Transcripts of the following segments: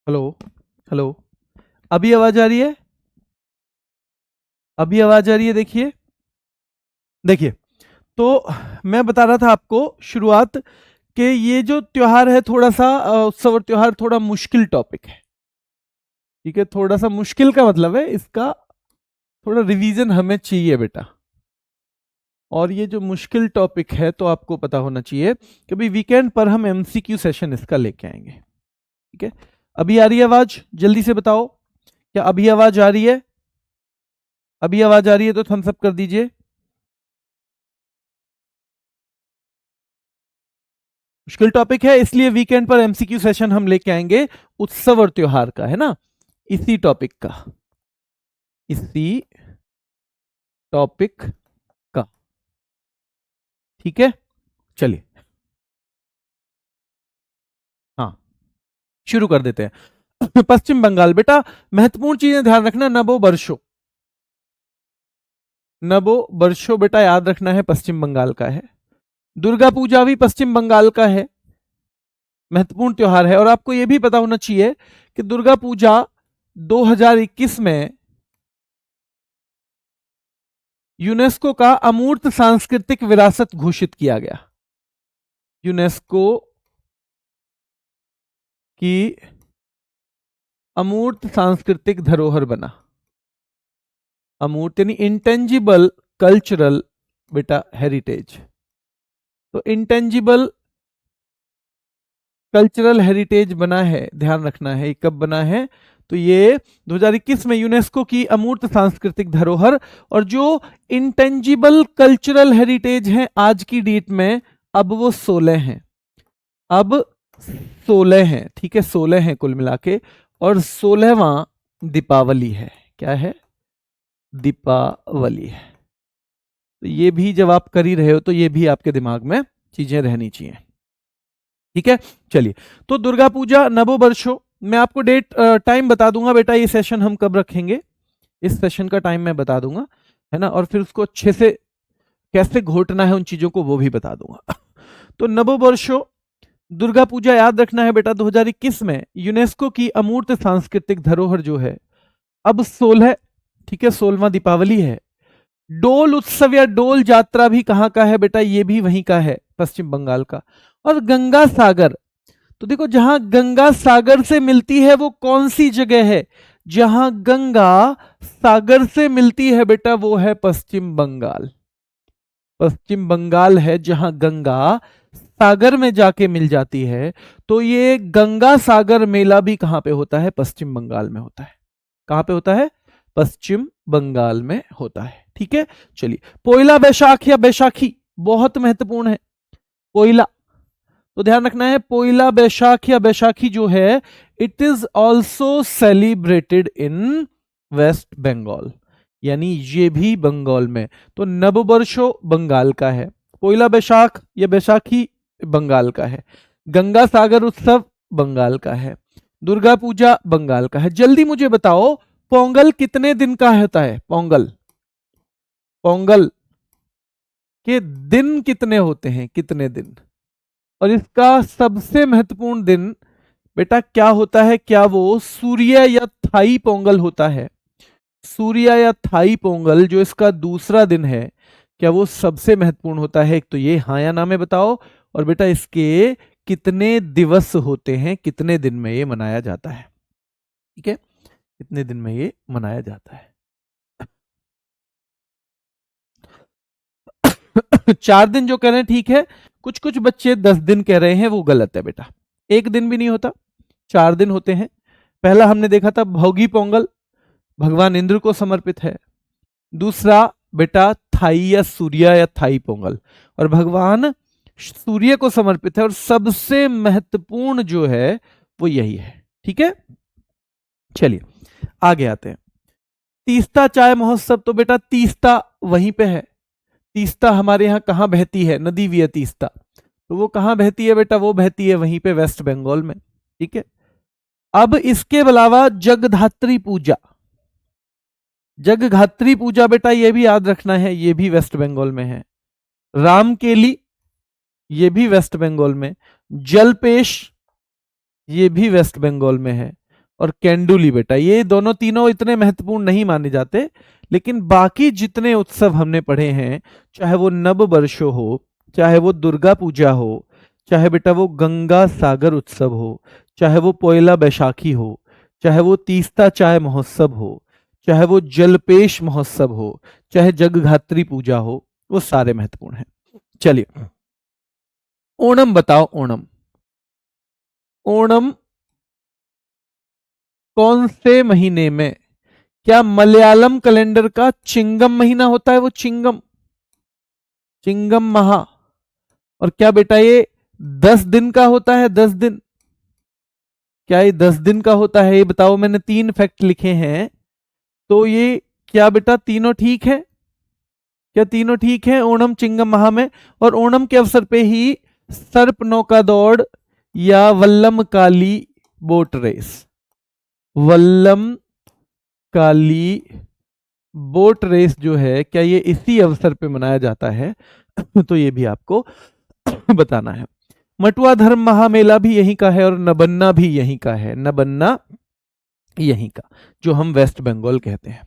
Hello. Hello. अभी आवाज आ रही है? अभी आवाज आ रही है? देखिए, देखिए। तो मैं बता रहा था आपको शुरुआत कि ये जो त्योहार है थोड़ा सा उत्सव और त्योहार थोड़ा मुश्किल टॉपिक है। ठीक है, थोड़ा सा मुश्किल का मतलब है इसका थोड़ा रिवीजन हमें चाहिए बेटा। और ये जो मुश्किल टॉपिक है तो आपको पता होना चाहिए कि भाई वीकेंड पर हम एमसीक्यू सेशन इसका लेके आएंगे। ठीक है, अभी आ रही है आवाज? जल्दी से बताओ, क्या अभी आवाज आ रही है? अभी आवाज आ रही है तो थम्स अप कर दीजिए। मुश्किल टॉपिक है इसलिए वीकेंड पर एमसीक्यू सेशन हम लेके आएंगे उत्सव और त्योहार का, है ना? इसी टॉपिक का, इसी टॉपिक का। ठीक है, चलिए। हाँ, शुरू कर देते हैं। पश्चिम बंगाल बेटा, महत्वपूर्ण चीजें ध्यान रखना। नबो बर्षो, नबो बर्षो बेटा याद रखना है, पश्चिम बंगाल का है। दुर्गा पूजा भी पश्चिम बंगाल का है, महत्वपूर्ण त्योहार है। और आपको यह भी पता होना चाहिए कि दुर्गा पूजा 2021 में यूनेस्को का अमूर्त सांस्कृतिक विरासत घोषित किया गया। यूनेस्को की अमूर्त सांस्कृतिक धरोहर बना। अमूर्त यानी इंटेंजिबल कल्चरल बेटा हेरिटेज। तो इंटेंजिबल कल्चरल हेरिटेज बना है, ध्यान रखना है। कब बना है? तो ये 2021 में यूनेस्को की अमूर्त सांस्कृतिक धरोहर। और जो इंटेंजिबल कल्चरल हेरिटेज है आज की डेट में, अब वो 16 हैं। अब 16 हैं, ठीक है, 16 हैं कुल मिला के। और 16वां दीपावली है। क्या है? दीपावली है। तो ये भी जब आप कर ही रहे हो तो ये भी आपके दिमाग में चीजें रहनी चाहिए। ठीक है, चलिए। तो दुर्गा पूजा नवो वर्षो, मैं आपको डेट टाइम बता दूंगा बेटा, ये सेशन हम कब रखेंगे, इस सेशन का टाइम मैं बता दूंगा, है ना? और फिर उसको अच्छे से कैसे घोटना है उन चीजों को वो भी बता दूंगा। तो नवो वर्षो दुर्गा पूजा याद रखना है बेटा, 2021 में यूनेस्को की अमूर्त सांस्कृतिक धरोहर जो है, अब 16, ठीक है, 16वां दीपावली है। डोल उत्सव या डोल यात्रा भी कहां का है बेटा? ये भी वहीं का है, पश्चिम बंगाल का। और गंगा सागर, तो देखो जहां गंगा सागर से मिलती है वो कौन सी जगह है? जहां गंगा सागर से मिलती है बेटा वो है पश्चिम बंगाल। पश्चिम बंगाल है जहां गंगा सागर में जाके मिल जाती है। तो ये गंगा सागर मेला भी कहां पे होता है? पश्चिम बंगाल में होता है। कहां पे होता है? पश्चिम बंगाल में होता है। ठीक है, चलिए। पोइला बैशाख या बैशाखी बहुत महत्वपूर्ण है। पोइला, तो ध्यान रखना है, पोइला बैशाख या बैशाखी जो है, it is also celebrated in West Bengal, यानी ये भी बंगाल में। तो नववर्षो बंगाल का है, पोइला बैशाख या बैशाखी बंगाल का है, गंगा सागर उत्सव बंगाल का है, दुर्गा पूजा बंगाल का है। जल्दी मुझे बताओ, पोंगल कितने दिन का होता है? पोंगल, पोंगल के दिन कितने होते हैं? कितने दिन? और इसका सबसे महत्वपूर्ण दिन बेटा क्या होता है? क्या वो सूर्य या थाई पोंगल होता है? सूर्य या थाई पोंगल जो इसका दूसरा दिन है, क्या वो सबसे महत्वपूर्ण होता है? एक तो ये हाँ या ना में बताओ। और बेटा इसके कितने दिवस होते हैं, कितने दिन में ये मनाया जाता है? ठीक है, कितने दिन में ये मनाया जाता है? 4 दिन जो कह रहे हैं ठीक है, कुछ कुछ बच्चे 10 दिन कह रहे हैं, वो गलत है बेटा। एक दिन भी नहीं होता, 4 दिन होते हैं। पहला हमने देखा था भोगी पोंगल, भगवान इंद्र को समर्पित है। दूसरा बेटा थाई या सूर्य या थाई पोंगल, और भगवान सूर्य को समर्पित है। और सबसे महत्वपूर्ण जो है वो यही है। ठीक है, चलिए आगे आते हैं। तीस्ता चाय महोत्सव, तो बेटा तीस्ता वहीं पे है। तीस्ता हमारे यहाँ कहाँ बहती है? नदी भी है तीस्ता, तो वो कहाँ बहती है बेटा? वो बहती है वहीं पे वेस्ट बंगाल में। ठीक है, अब इसके अलावा जगधात्री पूजा, जगधात्री पूजा बेटा ये भी याद रखना है, ये भी वेस्ट बंगाल में है। रामकेली, ये भी वेस्ट बंगाल में। जलपेश, ये भी वेस्ट बंगाल में है। और कैंडुली बेटा, ये दोनों तीनों इतने महत्वपूर्ण नहीं माने जाते, लेकिन बाकी जितने उत्सव हमने पढ़े हैं, चाहे वो नव वर्षो हो, चाहे वो दुर्गा पूजा हो, चाहे बेटा वो गंगा सागर उत्सव हो, चाहे वो पोयला बैशाखी हो, चाहे वो तीस्ता चाय महोत्सव हो, चाहे वो जलपेश महोत्सव हो, चाहे जगधात्री पूजा हो, वो सारे महत्वपूर्ण हैं। चलिए ओणम बताओ, ओणम, ओणम कौन से महीने में? क्या मलयालम कैलेंडर का चिंगम महीना होता है, वो चिंगम, चिंगम माह? और क्या बेटा ये 10 दिन का होता है, 10 दिन? क्या ये 10 दिन का होता है, ये बताओ। मैंने 3 फैक्ट लिखे हैं, तो ये क्या बेटा तीनों ठीक है? क्या तीनों ठीक है ओणम चिंगम माह में? और ओणम के अवसर पे ही सर्प नौका दौड़ या वल्लम काली बोट रेस, वल्लम काली बोट रेस जो है, क्या ये इसी अवसर पे मनाया जाता है? तो ये भी आपको बताना है। मटुआ धर्म महामेला भी यहीं का है और नबन्ना भी यहीं का है, नबन्ना यहीं का, जो हम वेस्ट बंगाल कहते हैं।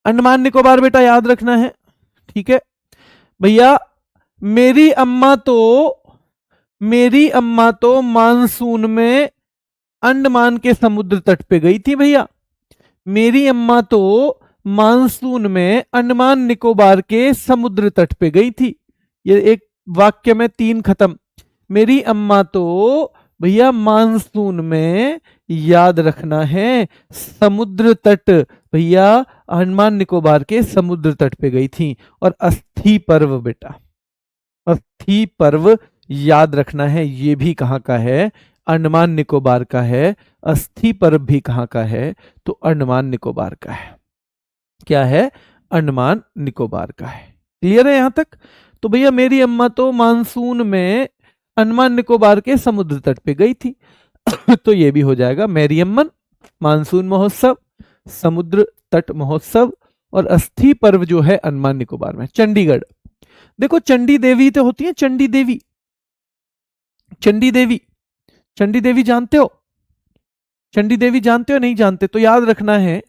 अंडमान निकोबार बेटा याद रखना है, ठीक है भैया। मेरी अम्मा तो मानसून में अंडमान के समुद्र तट पे गई थी भैया। मेरी अम्मा तो मानसून में अंडमान निकोबार के समुद्र तट पे गई थी। ये एक वाक्य में 3 खत्म। मेरी अम्मा तो भैया मानसून में, याद रखना है, समुद्र तट, भैया अंडमान निकोबार के समुद्र तट पे गई थी। और अस्थि पर्व बेटा, अस्थि पर्व याद रखना है, ये भी कहाँ का है? अंडमान निकोबार का है। अस्थि पर्व भी कहाँ का है? तो अंडमान निकोबार का है। क्या है? अंडमान निकोबार का है। क्लियर है यहां तक? तो भैया मेरी अम्मा तो मानसून में अंडमान निकोबार के समुद्र तट पे गई थी। तो ये भी हो जाएगा मेरियम्मन, मानसून महोत्सव, समुद्र तट महोत्सव, और अस्थि पर्व जो है अंडमान निकोबार में। चंडीगढ़ देखो, चंडी देवी तो होती है, चंडी देवी, चंडी देवी, चंडी देवी जानते हो? चंडी देवी जानते हो? नहीं जानते तो याद रखना है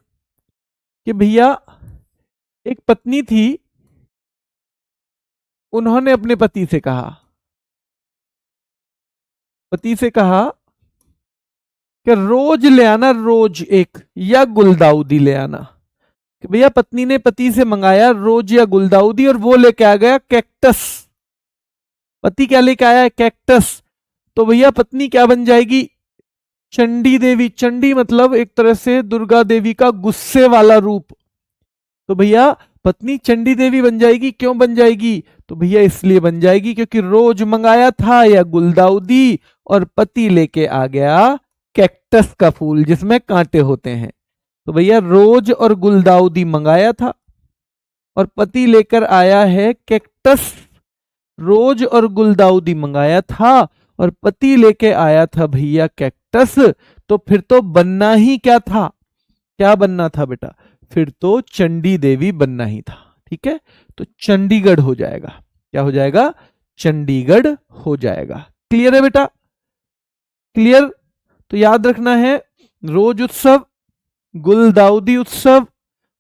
कि भैया एक पत्नी थी, उन्होंने अपने पति से कहा कि रोज ले आना, रोज एक या गुलदाउदी ले आना। कि भैया पत्नी ने पति से मंगाया रोज या गुलदाउदी, और वो लेके आ गया कैक्टस। पति क्या लेके आया है? कैक्टस। तो भैया पत्नी क्या बन जाएगी? चंडी देवी। चंडी मतलब एक तरह से दुर्गा देवी का गुस्से वाला रूप। तो भैया पत्नी चंडी देवी बन जाएगी। क्यों बन जाएगी? तो भैया इसलिए बन जाएगी क्योंकि रोज मंगाया था या गुलदाउदी, और पति लेके आ गया कैक्टस का फूल जिसमें कांटे होते हैं। तो भैया रोज और गुलदाउदी मंगाया था और पति लेकर आया है कैक्टस। रोज और गुलदाउदी मंगाया था और पति लेके आया था भैया कैक्टस। तो फिर तो बनना ही क्या था? क्या बनना था बेटा? फिर तो चंडी देवी बनना ही था। ठीक है, तो चंडीगढ़ हो जाएगा। क्या हो जाएगा? चंडीगढ़ हो जाएगा। क्लियर है बेटा? क्लियर? तो याद रखना है रोज उत्सव, गुलदाउदी उत्सव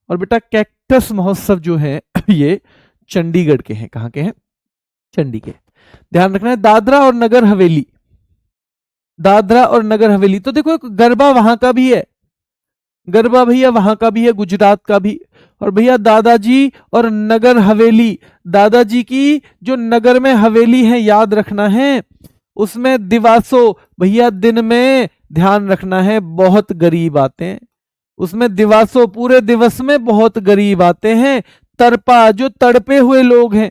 और बेटा कैक्टस महोत्सव जो है ये चंडीगढ़ के हैं। कहां के हैं? चंडी के। ध्यान रखना है दादरा और नगर हवेली, दादरा और नगर हवेली। तो देखो गरबा वहां का भी है, गरबा भैया वहां का भी है, गुजरात का भी। और भैया दादाजी और नगर हवेली, दादाजी की जो नगर में हवेली है याद रखना है, उसमें दिवासो भैया दिन में, ध्यान रखना है बहुत गरीब आते हैं उसमें। दिवासो पूरे दिवस में बहुत गरीब आते हैं। तरपा जो तड़पे हुए लोग हैं,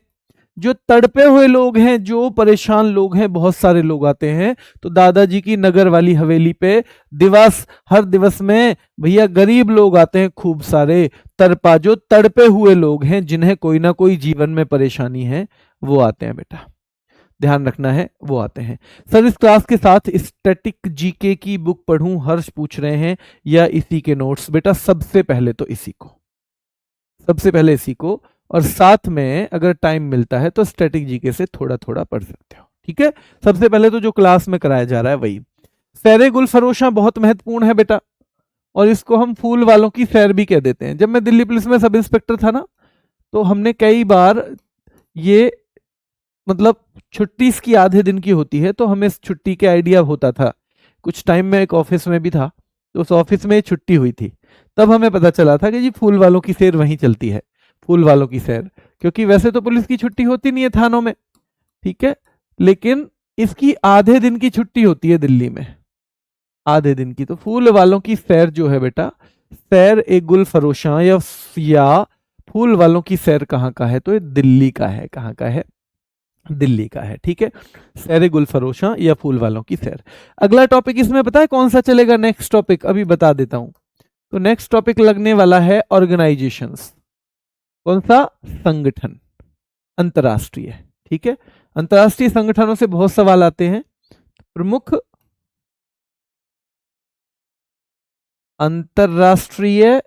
जो तड़पे हुए लोग हैं, जो परेशान लोग हैं, बहुत सारे लोग आते हैं। तो दादाजी की नगर वाली हवेली पे दिवस, हर दिवस में भैया गरीब लोग आते हैं खूब सारे। तरपा जो तड़पे हुए लोग हैं, जिन्हें कोई ना कोई जीवन में परेशानी है, वो आते हैं बेटा। ध्यान रखना है, वो आते हैं। सर इस क्लास के साथ स्टैटिक जीके की बुक पढ़ूं, हर्ष पूछ रहे हैं, या इसी के नोट्स? बेटा सबसे पहले तो इसी को, सबसे पहले इसी को, और साथ में अगर टाइम मिलता है तो स्टैटिक जीके से थोड़ा थोड़ा पढ़ सकते हो। ठीक है, सबसे पहले तो जो क्लास में कराया जा रहा है वही। सैरे गुल फरोशा बहुत महत्वपूर्ण है बेटा। और इसको हम फूल वालों की सैर भी कह देते हैं। जब मैं दिल्ली पुलिस में सब इंस्पेक्टर था ना, तो हमने कई बार ये मतलब छुट्टी इसकी आधे दिन की होती है, तो हमें इस छुट्टी के आइडिया होता था। कुछ टाइम में एक ऑफिस में भी था, तो उस ऑफिस में छुट्टी हुई थी, तब हमें पता चला था कि जी फूल वालों की सैर वहीं चलती है, फूल वालों की सैर। क्योंकि वैसे तो पुलिस की छुट्टी होती नहीं है थानों में, ठीक है, लेकिन इसकी आधे दिन की छुट्टी होती है दिल्ली में, आधे दिन की। तो फूल वालों की सैर जो है बेटा, सैर ए गुल फरोशा या फूल वालों की सैर कहाँ का है, तो ये दिल्ली का है। कहाँ का है? दिल्ली का है, ठीक है। सैर गुल फरोशा या फूल वालों की सैर। अगला टॉपिक इसमें पता है कौन सा चलेगा? नेक्स्ट टॉपिक अभी बता देता हूं। तो नेक्स्ट टॉपिक लगने वाला है ऑर्गेनाइजेशंस। कौन सा? संगठन, अंतरराष्ट्रीय, ठीक है। अंतरराष्ट्रीय संगठनों से बहुत सवाल आते हैं। प्रमुख अंतरराष्ट्रीय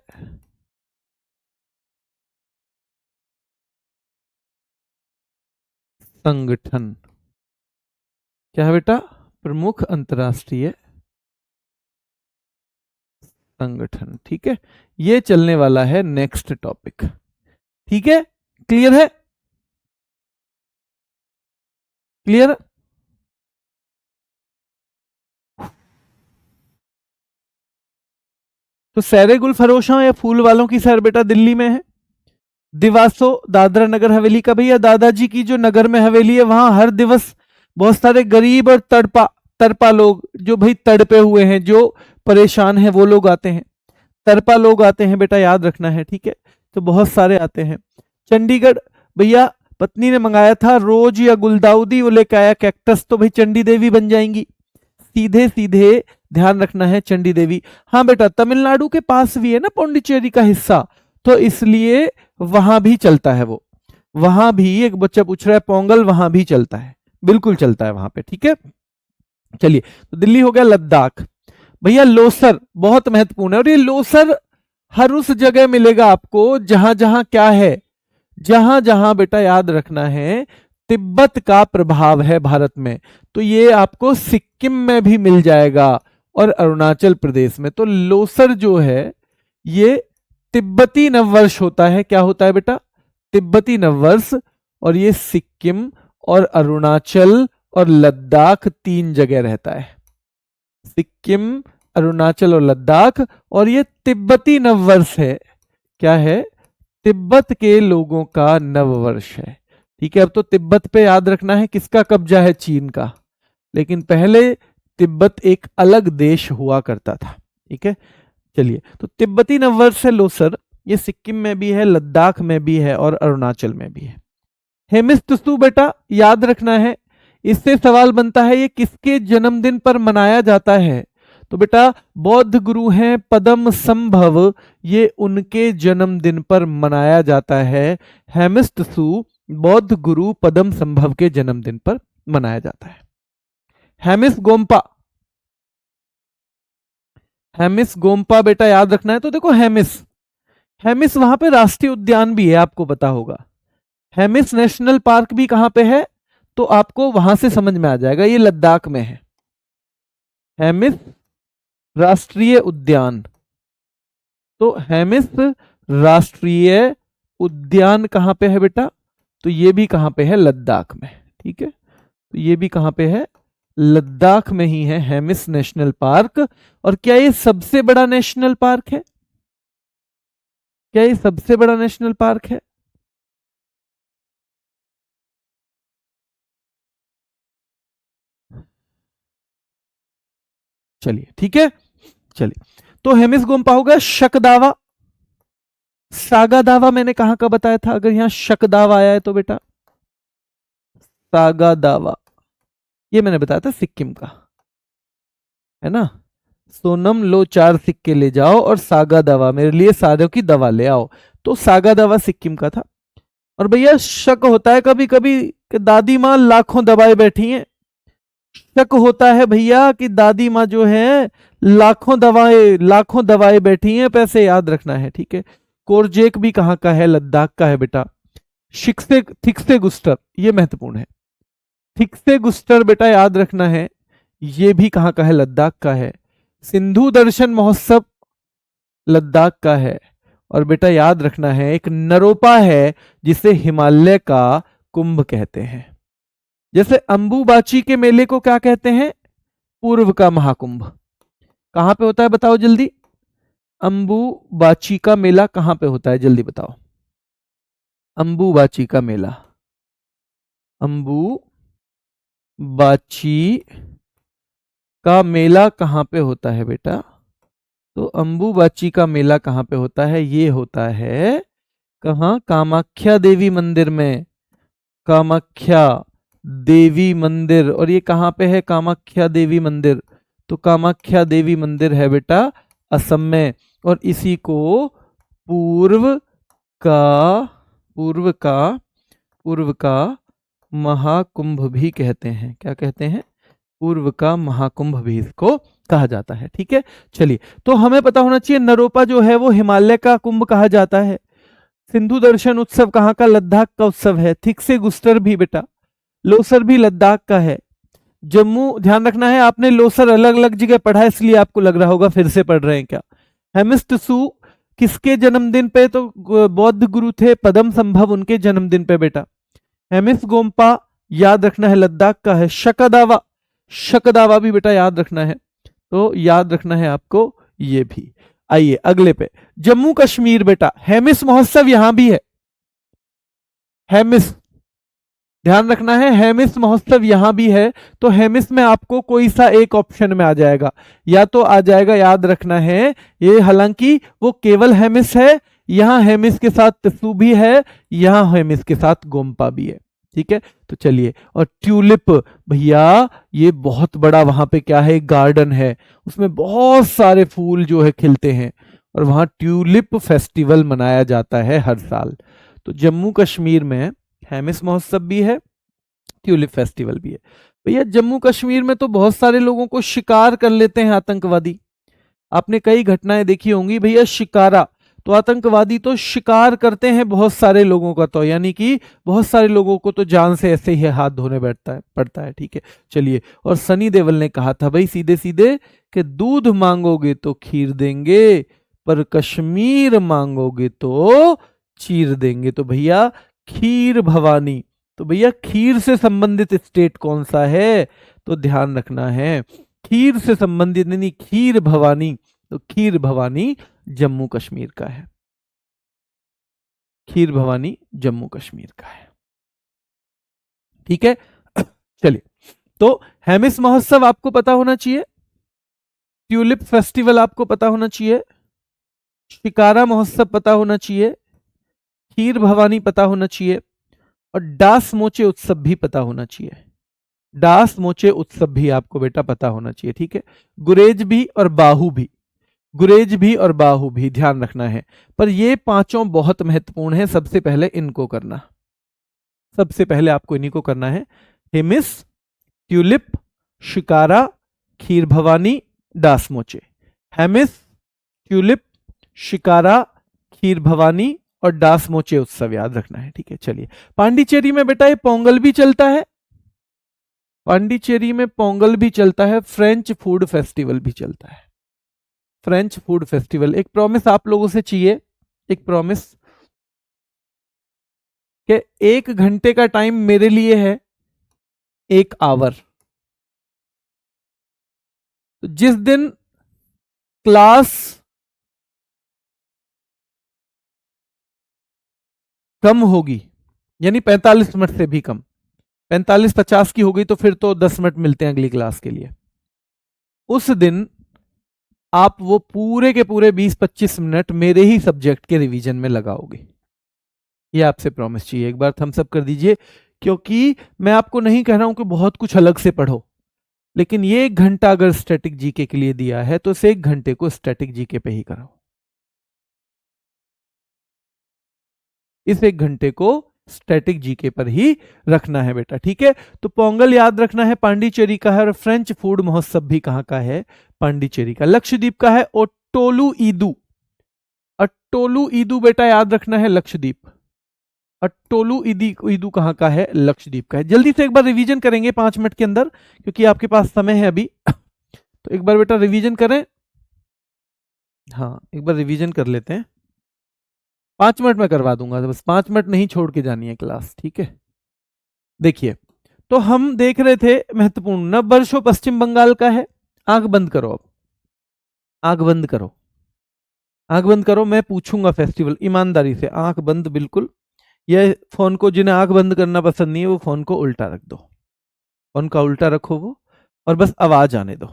संगठन क्या है बेटा? प्रमुख अंतरराष्ट्रीय संगठन, ठीक है। ये चलने वाला है नेक्स्ट टॉपिक, ठीक है। क्लियर है? क्लियर? तो सैरे गुल फरोशा या फूल वालों की सैर बेटा दिल्ली में है। दिवासो दादरा नगर हवेली का, भैया दादाजी की जो नगर में हवेली है, वहां हर दिवस बहुत सारे गरीब और तड़पा तड़पा लोग, जो भाई तड़पे हुए हैं, जो परेशान हैं, वो लोग आते हैं। तड़पा लोग आते हैं बेटा, याद रखना है, ठीक है। तो बहुत सारे आते हैं। चंडीगढ़, भैया पत्नी ने मंगाया था रोज या गुलदाउदी, वो लेके आया कैक्टस, तो भाई चंडी देवी बन जाएंगी। सीधे सीधे ध्यान रखना है, चंडी देवी। हाँ बेटा, तमिलनाडु के पास भी है ना पौंडीचेरी का हिस्सा, तो इसलिए वहां भी चलता है वो। वहां भी एक बच्चा पूछ रहा है, पोंगल वहां भी चलता है, बिल्कुल चलता है वहां पे, ठीक है। चलिए, तो दिल्ली हो गया। लद्दाख, भैया लोसर बहुत महत्वपूर्ण है, और ये लोसर हर उस जगह मिलेगा आपको जहां जहां क्या है, जहां जहां बेटा याद रखना है तिब्बत का प्रभाव है भारत में। तो ये आपको सिक्किम में भी मिल जाएगा और अरुणाचल प्रदेश में। तो लोसर जो है ये तिब्बती नववर्ष होता है। क्या होता है बेटा? तिब्बती नववर्ष। और ये सिक्किम और अरुणाचल और लद्दाख 3 जगह रहता है। सिक्किम, अरुणाचल और लद्दाख। और ये तिब्बती नववर्ष है। क्या है? तिब्बत के लोगों का नववर्ष है, ठीक है। अब तो तिब्बत पे याद रखना है किसका कब्जा है? चीन का। लेकिन पहले तिब्बत एक अलग देश हुआ करता था, ठीक है। चलिए, तो तिब्बती नववर्ष है लोसर, ये सिक्किम में भी है, लद्दाख में भी है और अरुणाचल में भी है। हेमिस्तु बेटा याद रखना है, इससे सवाल बनता है ये किसके जन्मदिन पर मनाया जाता है? तो बेटा बौद्ध गुरु हैं पदम संभव, ये उनके जन्मदिन पर मनाया जाता है। हेमिस्तु बौद्ध गुरु पदम संभव के जन्मदिन पर मनाया जाता है। हेमिस गोम्पा, हेमिस गोम्पा बेटा याद रखना है। तो देखो हेमिस, हेमिस वहां पे राष्ट्रीय उद्यान भी है, आपको पता होगा। हेमिस नेशनल पार्क भी कहां पे है? तो आपको वहां से समझ में आ जाएगा, ये लद्दाख में है। हेमिस राष्ट्रीय उद्यान, तो हेमिस राष्ट्रीय उद्यान कहां पे है बेटा? तो ये भी कहां पे है? लद्दाख में, ठीक है। तो ये भी कहां पे है? लद्दाख में ही है हेमिस नेशनल पार्क। और क्या ये सबसे बड़ा नेशनल पार्क है? क्या ये सबसे बड़ा नेशनल पार्क है? चलिए, ठीक है। चलिए, तो हेमिस गोम्पा हो गया। शकदावा, सागा दावा मैंने कहां का बताया था? अगर यहां शकदावा आया है तो बेटा सागा दावा, ये मैंने बताया था सिक्किम का, है ना। सोनम लो 4 सिक्के ले जाओ और सागा दवा मेरे लिए सारों की दवा ले आओ। तो सागा दवा सिक्किम का था। और भैया शक होता है कभी कभी कि दादी माँ लाखों दवाएं बैठी हैं। शक होता है भैया कि दादी माँ जो है लाखों दवाएं बैठी हैं, पैसे याद रखना है, ठीक है। कोरजेक भी कहाँ का है? लद्दाख का है बेटा। शिक्से थिक्से गुस्टर, ये महत्वपूर्ण है। थिक्से गुस्टर बेटा याद रखना है, ये भी कहाँ का है? लद्दाख का है। सिंधु दर्शन महोत्सव, लद्दाख का है। और बेटा याद रखना है एक नरोपा है जिसे हिमालय का कुंभ कहते हैं। जैसे अंबुबाची के मेले को क्या कहते हैं? पूर्व का महाकुंभ। कहां पे होता है बताओ जल्दी? अंबुबाची का मेला कहां पे होता है जल्दी बताओ? अंबुबाची का मेला, अंबुबाची का मेला कहां पे होता है बेटा? तो अंबुबाची का मेला कहां पे होता है? ये होता है कहां? कामाख्या देवी मंदिर में। कामाख्या देवी मंदिर। और ये कहां पे है कामाख्या देवी मंदिर? तो कामाख्या देवी मंदिर है बेटा असम में। और इसी को पूर्व का महाकुंभ भी कहते हैं। क्या कहते हैं? पूर्व का महाकुंभ भी इसको कहा जाता है। ठीक है, चलिए तो हमें पता होना चाहिए नरोपा जो है वो हिमालय का कुंभ कहा जाता है। सिंधु दर्शन उत्सव कहाँ का? लद्दाख का उत्सव है। ठीक से गुस्टर भी बेटा, लोसर भी लद्दाख का है। जम्मू, ध्यान रखना है आपने लोसर अलग अलग जगह पढ़ा है इसलिए आपको लग रहा होगा फिर से पढ़ रहे हैं क्या। हेमिस्टसू किसके जन्मदिन पे? तो बौद्ध गुरु थे पदम संभव, उनके जन्मदिन पे बेटा। हेमिस गोम्पा याद रखना है लद्दाख का है। शकदावा, शकदावा भी बेटा याद रखना है। तो याद रखना है आपको ये भी। आइए अगले पे, जम्मू कश्मीर बेटा हेमिस महोत्सव यहां भी है। हेमिस, ध्यान रखना है हेमिस महोत्सव यहां भी है। तो हेमिस में आपको कोई सा एक ऑप्शन में आ जाएगा, या तो आ जाएगा, याद रखना है ये, हालांकि वो केवल हेमिस है, यहां हेमिस के साथ तसू भी है, यहां हेमिस के साथ गोम्पा भी है। ठीक है, तो चलिए। और ट्यूलिप भैया ये बहुत बड़ा वहां पे क्या है, गार्डन है, उसमें बहुत सारे फूल जो है खिलते हैं और वहां ट्यूलिप फेस्टिवल मनाया जाता है हर साल। तो जम्मू कश्मीर में हेमिस महोत्सव भी है, ट्यूलिप फेस्टिवल भी है। भैया जम्मू कश्मीर में तो बहुत सारे लोगों को शिकार कर लेते हैं आतंकवादी। आपने कई घटनाएं देखी होंगी भैया, शिकारा, तो आतंकवादी तो शिकार करते हैं बहुत सारे लोगों का, तो यानी कि बहुत सारे लोगों को तो जान से ऐसे ही हाथ धोने पड़ता है। ठीक है, चलिए। और सनी देओल ने कहा था भाई सीधे सीधे कि दूध मांगोगे तो खीर देंगे, पर कश्मीर मांगोगे तो चीर देंगे। तो भैया खीर भवानी, तो भैया खीर से संबंधित स्टेट कौन सा है? तो ध्यान रखना है खीर से संबंधित, नहीं खीर भवानी, तो खीर भवानी जम्मू कश्मीर का है। खीर भवानी जम्मू कश्मीर का है। ठीक है, चलिए। तो हेमिस महोत्सव आपको पता होना चाहिए, ट्यूलिप फेस्टिवल आपको पता होना चाहिए, शिकारा महोत्सव पता होना चाहिए, खीर भवानी पता होना चाहिए, और डास मोचे उत्सव भी पता होना चाहिए। डास मोचे उत्सव भी आपको बेटा पता होना चाहिए। ठीक है, गुरेज भी और बाहू भी, गुरेज भी और बाहू भी ध्यान रखना है। पर ये पांचों बहुत महत्वपूर्ण है, सबसे पहले इनको करना, सबसे पहले आपको इन्हीं को करना है। हेमिस, ट्यूलिप, शिकारा, खीर भवानी, डास मोचे। हेमिस, ट्यूलिप, शिकारा, खीर भवानी और डास मोचे उत्सव याद रखना है। ठीक है, चलिए। पांडिचेरी में बेटा ये पोंगल भी चलता है, पांडिचेरी में पोंगल भी चलता है, फ्रेंच फूड फेस्टिवल भी चलता है। फ्रेंच फूड फेस्टिवल, एक प्रॉमिस आप लोगों से चाहिए, एक प्रॉमिस कि 1 घंटे का टाइम मेरे लिए है, 1 आवर। तो जिस दिन क्लास कम होगी, यानी 45 मिनट से भी कम, 45-50 की हो गई तो फिर तो 10 मिनट मिलते हैं अगली क्लास के लिए, उस दिन आप वो पूरे के पूरे 20-25 मिनट मेरे ही सब्जेक्ट के रिवीजन में लगाओगे। ये आपसे प्रॉमिस चाहिए, एक बार थम्स अप कर दीजिए, क्योंकि मैं आपको नहीं कह रहा हूं कि बहुत कुछ अलग से पढ़ो, लेकिन ये 1 घंटा अगर स्टैटिक जीके के लिए दिया है तो इस 1 घंटे को स्टैटिक जीके पे ही करो। इस 1 घंटे को स्टैटिक जीके पर ही रखना है बेटा। ठीक है, तो पोंगल याद रखना है पांडिचेरी का है, और फ्रेंच फूड महोत्सव भी कहां का है? पांडिचेरी का। लक्षद्वीप का है ओट्टोलू ईदू, अट्टोलू ईदू बेटा याद रखना है लक्षद्वीप। अट्टोलू ईदू कहां का है? लक्षद्वीप का है। जल्दी से एक बार रिवीजन करेंगे 5 मिनट के अंदर, क्योंकि आपके पास समय है अभी, तो एक बार बेटा रिवीजन करें, हाँ एक बार रिवीजन कर लेते हैं, 5 मिनट में करवा दूंगा, तो बस 5 मिनट नहीं छोड़ के जानी है क्लास, ठीक है। देखिए, तो हम देख रहे थे महत्वपूर्ण, नव वर्षो पश्चिम बंगाल का है। आंख बंद करो, अब आंख बंद करो, आंख बंद करो, मैं पूछूंगा फेस्टिवल, ईमानदारी से आंख बंद बिल्कुल। यह फोन को, जिन्हें आंख बंद करना पसंद नहीं है वो फोन को उल्टा रख दो, फोन का उल्टा रखो वो, और बस आवाज आने दो,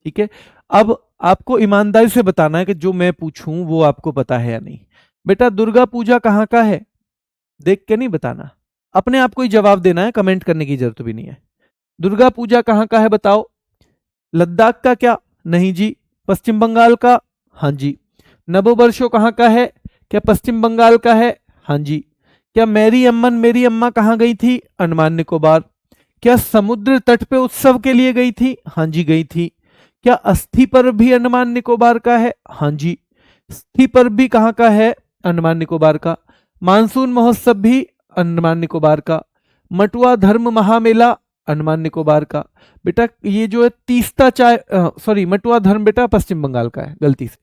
ठीक है। अब आपको ईमानदारी से बताना है कि जो मैं पूछूं वो आपको पता है या नहीं। बेटा दुर्गा पूजा कहाँ का है, देख के नहीं बताना, अपने आप को ही जवाब देना है, कमेंट करने की जरूरत भी नहीं है। दुर्गा पूजा कहाँ का है बताओ। लद्दाख का क्या, नहीं जी। पश्चिम बंगाल का, हाँ जी। नववर्षो कहाँ का है, क्या पश्चिम बंगाल का है, हाँ जी। क्या मेरी अम्मन मेरी अम्मा कहाँ गई थी, अंडमान निकोबार। क्या समुद्र तट पे उत्सव के लिए गई थी, हाँ जी गई थी। क्या अस्थि पर्व भी अंडमान निकोबार का है, हाँ जी। अस्थि पर्व भी कहाँ का है, अंडमान निकोबार का। मानसून महोत्सव भी अंडमान निकोबार का। मटुआ धर्म महामेला अंडमान निकोबार का। बेटा ये जो है तीस्ता चाय, सॉरी मटुआ धर्म बेटा पश्चिम बंगाल का है, गलती से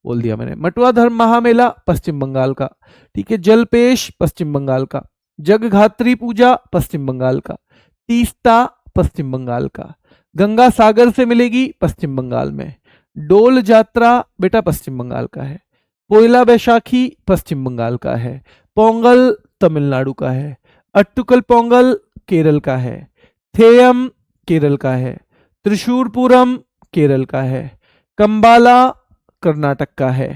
बोल दिया मैंने। मटुआ धर्म महामेला पश्चिम बंगाल का, ठीक है। जलपेश पश्चिम बंगाल का। जगधात्री पूजा पश्चिम बंगाल का। तीस्ता पश्चिम बंगाल का। गंगा सागर से मिलेगी पश्चिम बंगाल में। डोल यात्रा बेटा पश्चिम बंगाल का है। पोइला बैशाखी पश्चिम बंगाल का है। पोंगल तमिलनाडु का है। अट्टुकल पोंगल केरल का है। थेयम केरल का है। त्रिशूरपुरम केरल का है। कंबाला कर्नाटक का है।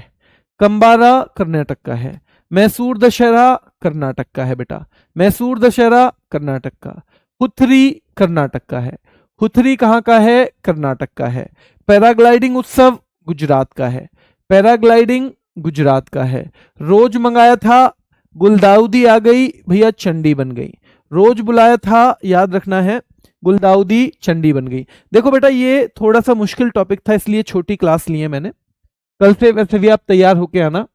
कंबारा कर्नाटक का है। मैसूर दशहरा कर्नाटक का है बेटा, मैसूर दशहरा कर्नाटक का। हुथरी कर्नाटक का है। हुथरी कहाँ का है, कर्नाटक का है। पैराग्लाइडिंग उत्सव गुजरात का है। पैराग्लाइडिंग गुजरात का है। रोज मंगाया था, गुलदाउदी आ गई भैया चंडी बन गई। रोज बुलाया था, याद रखना है, गुलदाउदी चंडी बन गई। देखो बेटा ये थोड़ा सा मुश्किल टॉपिक था, इसलिए छोटी क्लास ली है मैंने। कल से वैसे भी आप तैयार होके आना,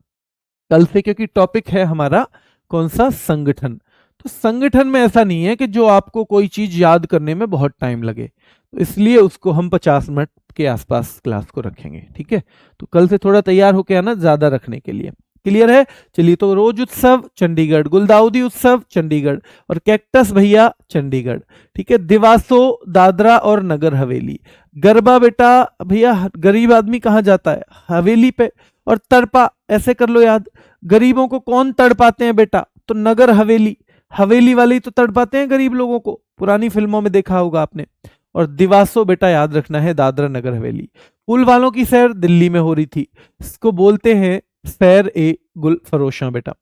कल से, क्योंकि टॉपिक है हमारा कौन सा, संगठन। तो संगठन में ऐसा नहीं है कि जो आपको कोई चीज याद करने में बहुत टाइम लगे, तो इसलिए उसको हम 50 मिनट के आसपास क्लास को रखेंगे, ठीक है। तो कल से थोड़ा तैयार होके आना, ज्यादा रखने के लिए। क्लियर है, चलिए। तो रोज उत्सव चंडीगढ़, गुलदाउदी उत्सव चंडीगढ़, और कैक्टस भैया चंडीगढ़, ठीक है। दिवासो दादरा और नगर हवेली। गरबा बेटा भैया गरीब आदमी कहाँ जाता है, हवेली पे। और तड़पा ऐसे कर लो याद, गरीबों को कौन तड़पाते हैं बेटा, तो नगर हवेली, हवेली वाले ही तो तड़पाते हैं गरीब लोगों को, पुरानी फिल्मों में देखा होगा आपने। और दिवासो बेटा याद रखना है दादरा नगर हवेली। पुल वालों की सैर दिल्ली में हो रही थी, इसको बोलते हैं सैर ए गुल फरोशा बेटा।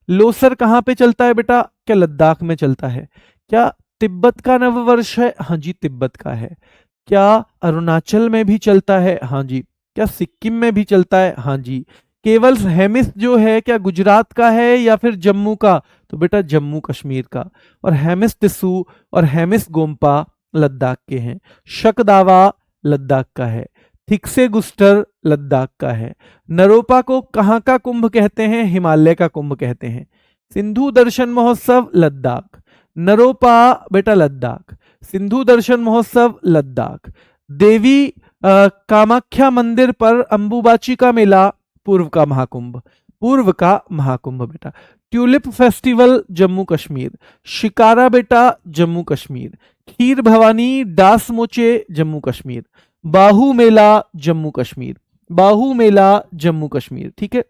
लोसर कहाँ पे चलता है बेटा, क्या लद्दाख में चलता है। क्या तिब्बत का नववर्ष है, हाँ जी तिब्बत का है। क्या अरुणाचल में भी चलता है, हाँ जी। क्या सिक्किम में भी चलता है, हाँ जी। केवल हेमिस जो है क्या गुजरात का है या फिर जम्मू का, तो बेटा जम्मू कश्मीर का। और हेमिस टिस्सू और हेमिस गोम्पा लद्दाख के हैं। शकदावा लद्दाख का है। थिक्से गुस्टर लद्दाख का है। नरोपा को कहाँ का कुंभ कहते हैं, हिमालय का कुंभ कहते हैं। सिंधु दर्शन महोत्सव लद्दाख। नरोपा बेटा लद्दाख। सिंधु दर्शन महोत्सव लद्दाख। देवी कामाख्या मंदिर पर अंबुबाची का मेला पूर्व का महाकुंभ, पूर्व का महाकुंभ बेटा। Tulip festival Jammu Kashmir. शिकारा बेटा जम्मू कश्मीर। खीर भवानी डास मोचे जम्मू कश्मीर। बाहू मेला जम्मू कश्मीर, बाहू मेला जम्मू कश्मीर, ठीक है।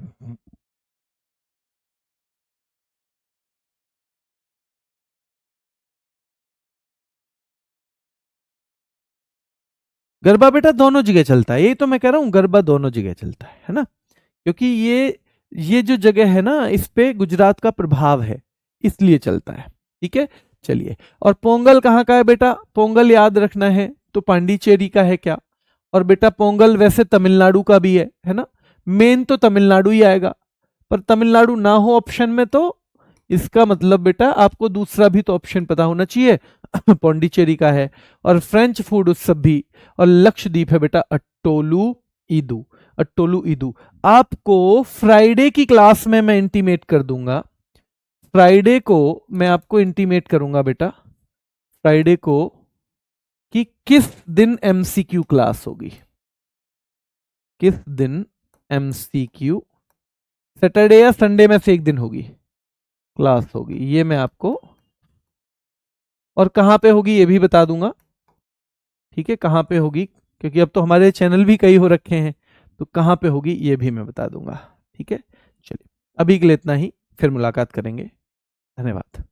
गरबा बेटा दोनों जगह चलता है, यही तो मैं कह रहा हूं, गरबा दोनों जगह चलता है ना। क्योंकि ये जो जगह है ना, इस पे गुजरात का प्रभाव है, इसलिए चलता है, ठीक है। चलिए, और पोंगल कहाँ का है बेटा, पोंगल याद रखना है तो पांडिचेरी का है क्या। और बेटा पोंगल वैसे तमिलनाडु का भी है ना। मेन तो तमिलनाडु ही आएगा, पर तमिलनाडु ना हो ऑप्शन में तो इसका मतलब बेटा आपको दूसरा भी तो ऑप्शन पता होना चाहिए। पौंडीचेरी का है। और फ्रेंच फूड उत्सव भी। और लक्षद्वीप है बेटा अट्टोलू ईदू, अट्टोलू ईदू। आपको फ्राइडे की क्लास में मैं इंटीमेट कर दूंगा, फ्राइडे को मैं आपको इंटीमेट करूंगा बेटा, फ्राइडे को, कि किस दिन एमसीक्यू क्लास होगी, किस दिन MCQ सैटरडे या संडे में से एक दिन होगी, क्लास होगी, ये मैं आपको, और कहाँ पे होगी ये भी बता दूंगा। ठीक है, कहाँ पे होगी, क्योंकि अब तो हमारे चैनल भी कई हो रखे हैं, तो कहाँ पे होगी ये भी मैं बता दूंगा। ठीक है, चलिए अभी के लिए इतना ही, फिर मुलाकात करेंगे। धन्यवाद।